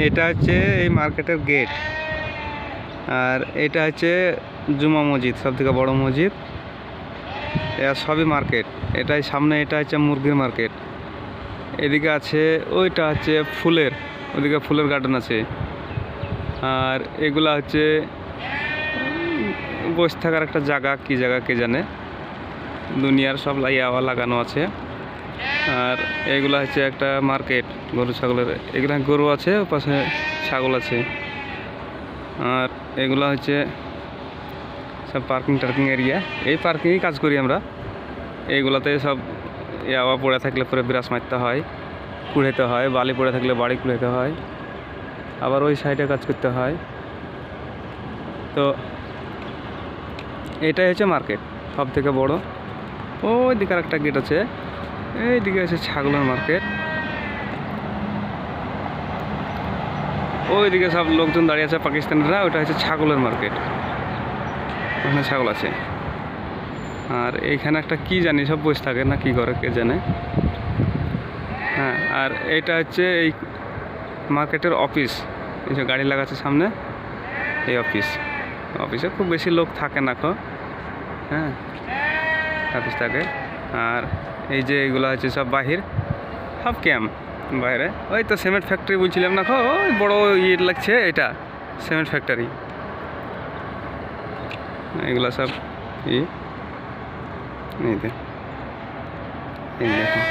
এটা হচ্ছে এই মার্কেটের গেট, আর এটা হচ্ছে জুমা মসজিদ, সব থেকে বড় মসজিদ। এরা সবই মার্কেট। এটাই সামনে, এটা হচ্ছে মুরগির মার্কেট। এদিকে আছে ওইটা হচ্ছে ফুলের, ওদিকে ফুলের গার্ডেন আছে। আর এগুলা হচ্ছে বসে থাকার একটা জায়গা, কি জায়গা কে জানে, দুনিয়ার সব লাইয়াওয়া লাগানো আছে। আর এগুলা হচ্ছে একটা মার্কেট গরু ছাগলের। এগুলা গরু আছে, পাশে ছাগল আছে। আর এগুলা হচ্ছে সব পার্কিং টার্কিং এরিয়া। এই পার্কিংয়ে কাজ করি আমরা। এইগুলাতে সব ইয়াওয়া পড়ে থাকলে পরে বিরাস মারতে হয়, কুড়াইতে হয়। বালি পড়ে থাকলে বাড়ি কুড়াইতে হয়, আবার ওই সাইডে কাজ করতে হয়। তো এটাই হচ্ছে মার্কেট সব থেকে বড়। ওই দিকে একটা গেট আছে, এইদিকে আছে ছাগলের মার্কেট। ওইদিকে সব লোকজন দাঁড়িয়ে আছে পাকিস্তানিরা, ওইটা হচ্ছে ছাগলের মার্কেট, ওখানে ছাগল আছে। আর এইখানে একটা কি জানি সব বসে থাকে না কি করে কে জানে। হ্যাঁ, আর এইটা হচ্ছে এই মার্কেটের অফিস। এই যে গাড়ি লাগাচ্ছে সামনে, এই অফিসে খুব বেশি লোক থাকে না খো। হ্যাঁ, অফিস থাকে। আর এই যে এইগুলো হচ্ছে সব বাহির, সব ক্যাম্প বাইরে। ওই তো সিমেন্ট ফ্যাক্টরি বলছিলাম না খো, ওই বড়ো ইয়ে লাগছে, এটা সিমেন্ট ফ্যাক্টরি। এগুলো সব এই দেখো।